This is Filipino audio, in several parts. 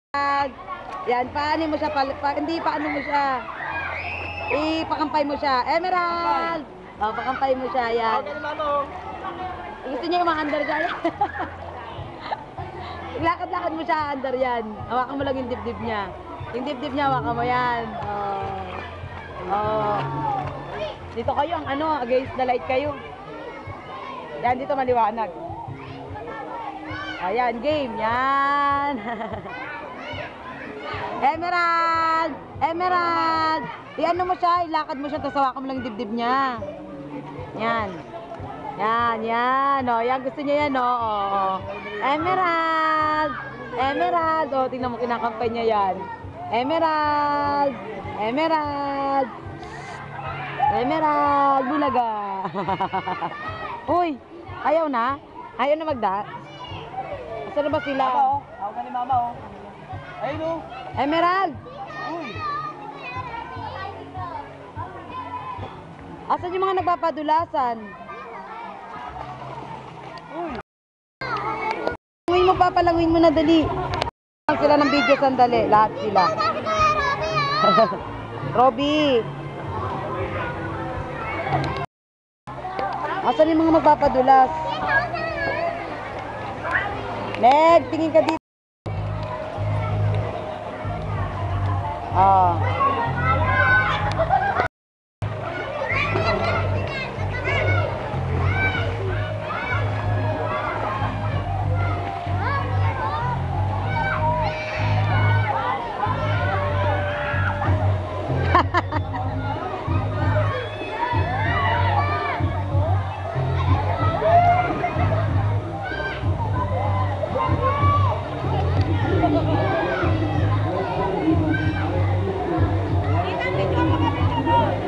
Yan, paano mo siya, hindi paano mo siya. Ipakampay mo siya. Emerald! Oh, pakampay mo siya, yan. Gusto niya yung mga under dyan. Lakad-lakad mo siya, under yan. Hawakan mo lang yung dibdib niya. Yung dibdib niya, hawakan mo yan. Oh. Dito kayo, ang ano, against the light kayo. Yan, dito maliwanag. Ayan, game. Yan. Emerald! Emerald! I-ano mo siya, ilakad mo siya, tapos hawakan mo lang yung dibdib niya. Yan. Yan, yan. O, yan, gusto niya yan, o. Emerald! Emerald! O, tingnan mo, kinakampay niya yan. Emerald! Emerald! Emerald! Bulaga! Uy! Ayaw na? Ayaw na magda? Asa na ba sila? Ako ka ni mama, oh. Ayun, oh. Emerald! Uy! Asan yung mga nagpapadulasan? Uy! Palanguin mo pa, palanguin mo na dali. Sila ng video sandali, lahat sila. Robby! Asan yung mga magpapadulas? Meg, tingin ka dito.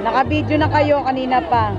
Naka-video na kayo kanina pa.